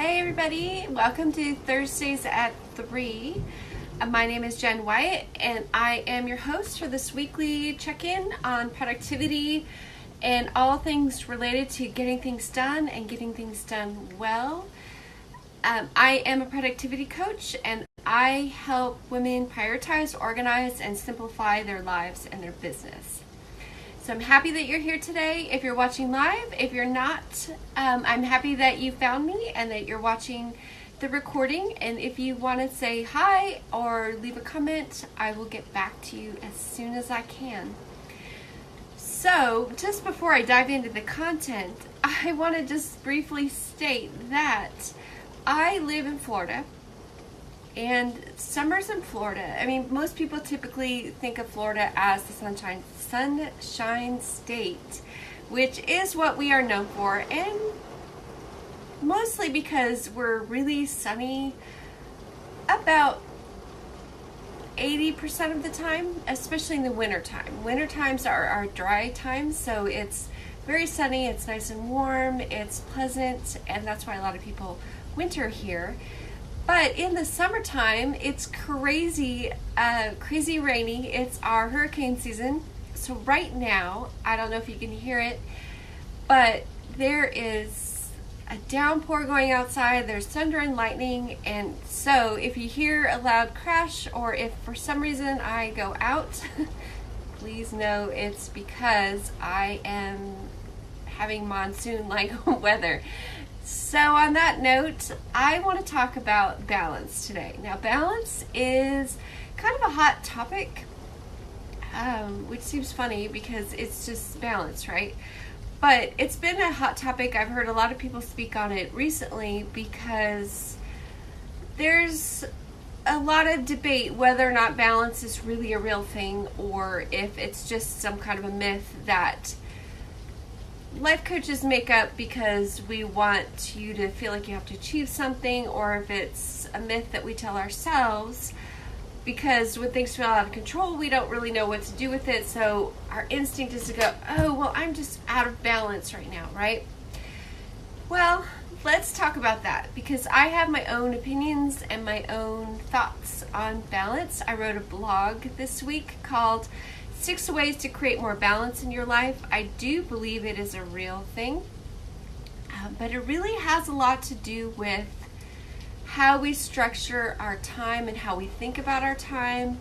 Hey everybody, welcome to Thursdays at 3. My name is Jen Wyatt and I am your host for this weekly check-in on productivity and all things related to getting things done and getting things done well. I am a productivity coach and I help women prioritize, organize, and simplify their lives and their business. So I'm happy that you're here today. If you're watching live, if you're not, I'm happy that you found me and that you're watching the recording. And if you want to say hi or leave a comment, I will get back to you as soon as I can. So just before I dive into the content, I want to just briefly state that I live in Florida. And summers in Florida, I mean, most people typically think of Florida as the sunshine state, which is what we are known for, and mostly because we're really sunny about 80% of the time, especially in the winter time. Winter times are our dry times, so it's very sunny, it's nice and warm, it's pleasant, and that's why a lot of people winter here. But in the summertime, it's crazy rainy. It's our hurricane season. So right now, I don't know if you can hear it, but there is a downpour going outside. There's thunder and lightning. And so if you hear a loud crash or if for some reason I go out, please know it's because I am having monsoon-like weather. So on that note, I want to talk about balance today. Now, balance is kind of a hot topic, which seems funny because it's just balance, right? But it's been a hot topic. I've heard a lot of people speak on it recently because there's a lot of debate whether or not balance is really a real thing or if it's just some kind of a myth that life coaches make up because we want you to feel like you have to achieve something, or if it's a myth that we tell ourselves because when things feel out of control, we don't really know what to do with it. So our instinct is to go, oh, well, I'm just out of balance right now, right? Well, let's talk about that because I have my own opinions and my own thoughts on balance. I wrote a blog this week called 6 Ways to Create More Balance in Your Life. I do believe it is a real thing, but it really has a lot to do with how we structure our time and how we think about our time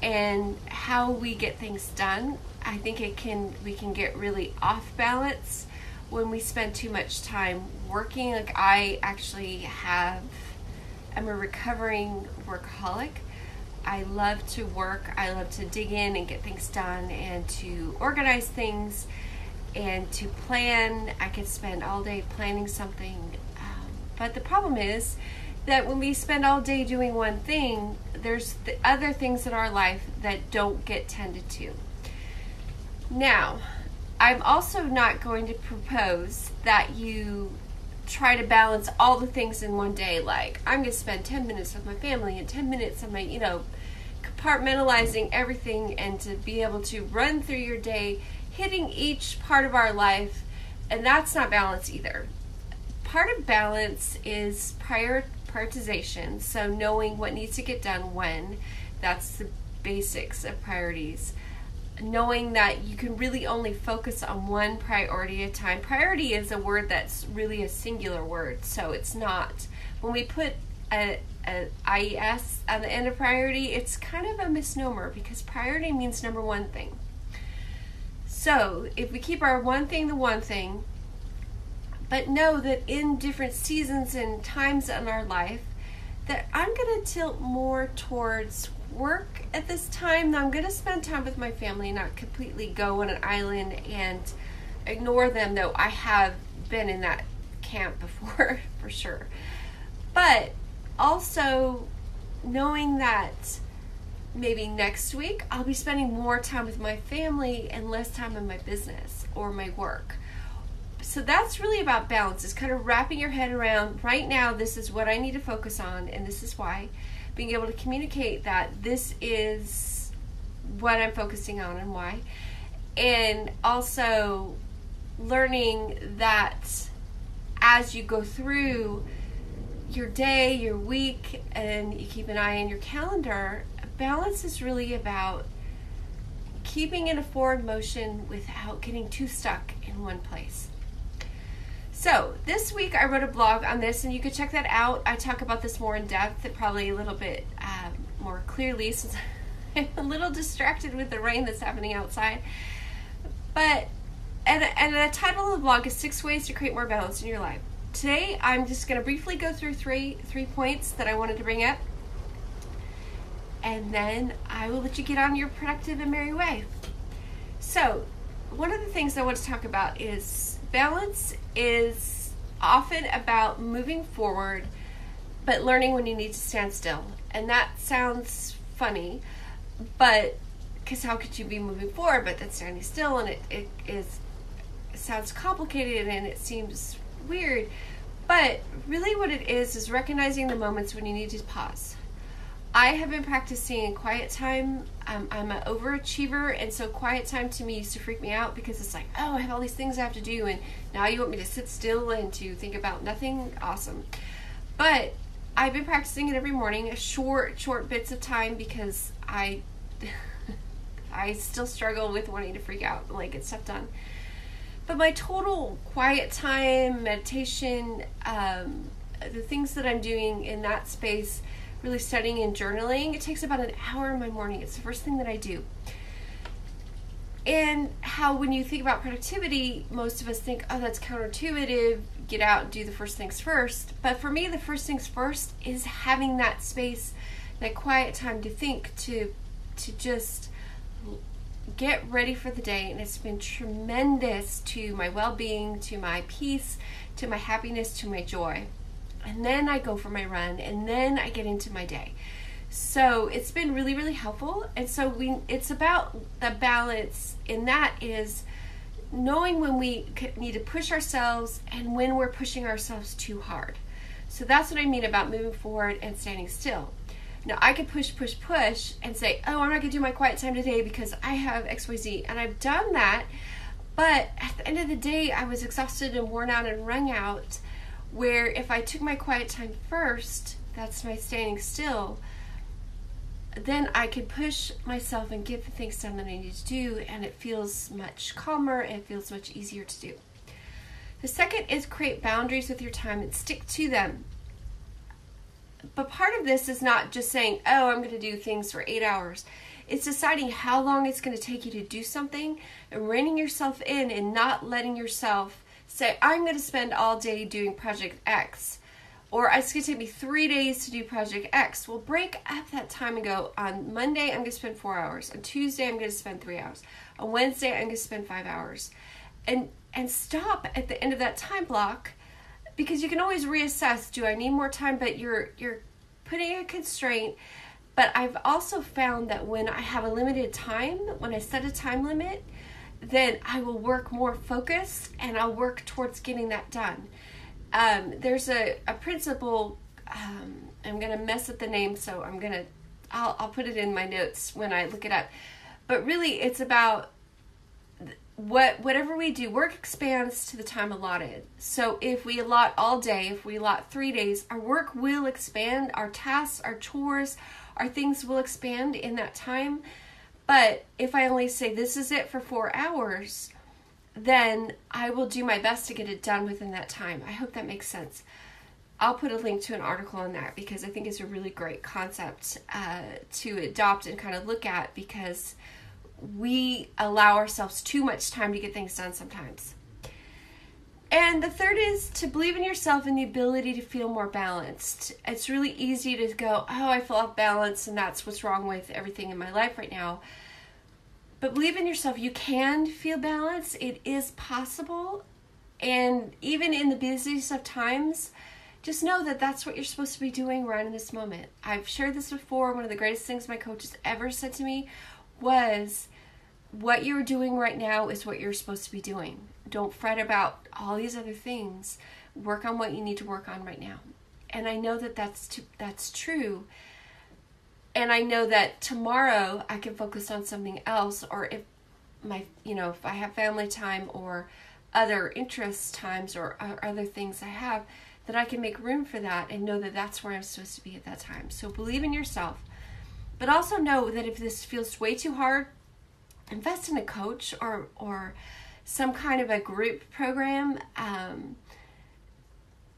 and how we get things done. I think we can get really off balance when we spend too much time working. Like I'm a recovering workaholic. I love to work. I love to dig in and get things done and to organize things and to plan. I could spend all day planning something. But the problem is that when we spend all day doing one thing, there's the other things in our life that don't get tended to. Now, I'm also not going to propose that you try to balance all the things in one day. Like, I'm going to spend 10 minutes with my family and 10 minutes on my, compartmentalizing everything and to be able to run through your day, hitting each part of our life. And that's not balance either. Part of balance is prioritization. So knowing what needs to get done when, that's the basics of priorities. Knowing that you can really only focus on one priority at a time. Priority is a word that's really a singular word, so it's not. When we put a IES on the end of priority, it's kind of a misnomer because priority means number one thing. So if we keep our one thing the one thing, but know that in different seasons and times in our life, that I'm going to tilt more towards work at this time. Now I'm going to spend time with my family, not completely go on an island and ignore them, though I have been in that camp before for sure. But also knowing that maybe next week I'll be spending more time with my family and less time in my business or my work. So that's really about balance. It's kind of wrapping your head around, right now, this is what I need to focus on, and this is why. Being able to communicate that this is what I'm focusing on and why. And also learning that as you go through your day, your week, and you keep an eye on your calendar, balance is really about keeping in a forward motion without getting too stuck in one place. So this week I wrote a blog on this, and you could check that out. I talk about this more in depth and probably a little bit more clearly, since I'm a little distracted with the rain that's happening outside. But and the title of the blog is 6 Ways to Create More Balance in Your Life. Today I'm just going to briefly go through three points that I wanted to bring up, and then I will let you get on your productive and merry way. So one of the things I want to talk about is balance is often about moving forward, but learning when you need to stand still. And that sounds funny, but because how could you be moving forward but then standing still? And it sounds complicated and it seems weird, but really what it is recognizing the moments when you need to pause. I have been practicing quiet time. I'm an overachiever, and so quiet time to me used to freak me out because it's like, oh, I have all these things I have to do, and now you want me to sit still and to think about nothing? Awesome. But I've been practicing it every morning, short bits of time, because I still struggle with wanting to freak out and like get stuff done. But my total quiet time, meditation, the things that I'm doing in that space, really studying and journaling, it takes about an hour in my morning. It's the first thing that I do. And how when you think about productivity, most of us think, oh, that's counterintuitive, get out and do the first things first. But for me, the first things first is having that space, that quiet time to think, to just get ready for the day. And it's been tremendous to my well-being, to my peace, to my happiness, to my joy. And then I go for my run, and then I get into my day. So it's been really, really helpful. And so it's about the balance, and that is knowing when we need to push ourselves and when we're pushing ourselves too hard. So that's what I mean about moving forward and standing still. Now, I could push and say, oh, I'm not going to do my quiet time today because I have XYZ. And I've done that. But at the end of the day, I was exhausted and worn out and wrung out, where if I took my quiet time first, that's my standing still, then I could push myself and get the things done that I need to do, and it feels much calmer and it feels much easier to do. The second is create boundaries with your time and stick to them. But part of this is not just saying, oh, I'm going to do things for 8 hours. It's deciding how long it's going to take you to do something and reining yourself in and not letting yourself say, I'm going to spend all day doing Project X, or it's going to take me 3 days to do Project X. Well, break up that time and go, on Monday, I'm going to spend 4 hours. On Tuesday, I'm going to spend 3 hours. On Wednesday, I'm going to spend 5 hours. And stop at the end of that time block, because you can always reassess, do I need more time? But you're putting a constraint. But I've also found that when I have a limited time, when I set a time limit, then I will work more focused and I'll work towards getting that done. There's a principle, I'm going to mess up the name, so I'll put it in my notes when I look it up. But really, it's about whatever we do, work expands to the time allotted. So if we allot all day, if we allot 3 days, our work will expand, our tasks, our chores, our things will expand in that time. But if I only say this is it for 4 hours, then I will do my best to get it done within that time. I hope that makes sense. I'll put a link to an article on that, because I think it's a really great concept to adopt and kind of look at, because we allow ourselves too much time to get things done sometimes. And the third is to believe in yourself and the ability to feel more balanced. It's really easy to go, oh, I feel off balance and that's what's wrong with everything in my life right now. But believe in yourself. You can feel balanced. It is possible. And even in the busiest of times, just know that that's what you're supposed to be doing right in this moment. I've shared this before. One of the greatest things my coach has ever said to me was, what you're doing right now is what you're supposed to be doing. Don't fret about all these other things. Work on what you need to work on right now. And I know that that's true. And I know that tomorrow I can focus on something else, or if if I have family time or other interest times or other things I have, that I can make room for that and know that that's where I'm supposed to be at that time. So believe in yourself, but also know that if this feels way too hard, invest in a coach or some kind of a group program,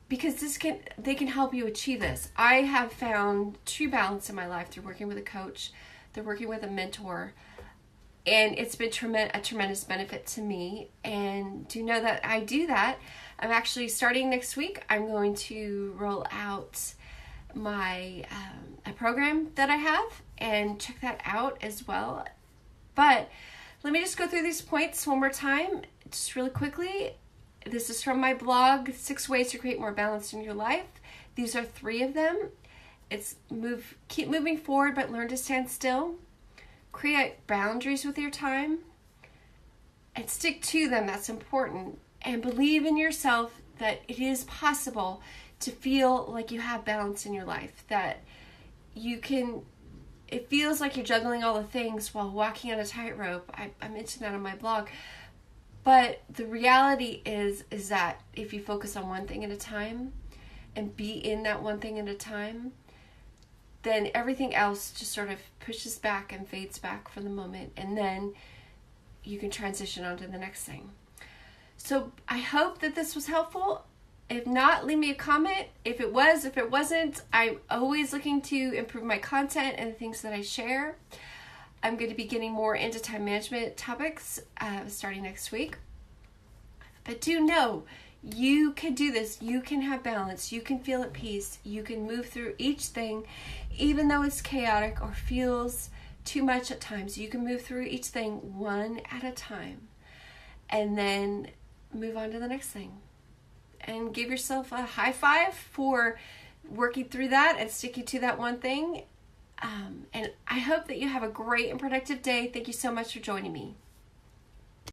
because they can help you achieve this. I have found true balance in my life through working with a coach, through working with a mentor, and it's been a tremendous benefit to me. And to know that I do that, I'm actually starting next week. I'm going to roll out my a program that I have, and check that out as well. But let me just go through these points one more time, just really quickly. This is from my blog, 6 Ways to Create More Balance in Your Life. These are 3 of them. It's keep moving forward, but learn to stand still. Create boundaries with your time. And stick to them, that's important. And believe in yourself that it is possible to feel like you have balance in your life. That you can, it feels like you're juggling all the things while walking on a tightrope. I mentioned that on my blog. But the reality is that if you focus on one thing at a time and be in that one thing at a time, then everything else just sort of pushes back and fades back for the moment, and then you can transition on to the next thing. So I hope that this was helpful. If not, leave me a comment. If it was, if it wasn't, I'm always looking to improve my content and the things that I share. I'm going to be getting more into time management topics starting next week. But do know, you can do this. You can have balance. You can feel at peace. You can move through each thing, even though it's chaotic or feels too much at times. You can move through each thing one at a time and then move on to the next thing. And give yourself a high five for working through that and sticking to that one thing. And I hope that you have a great and productive day. Thank you so much for joining me.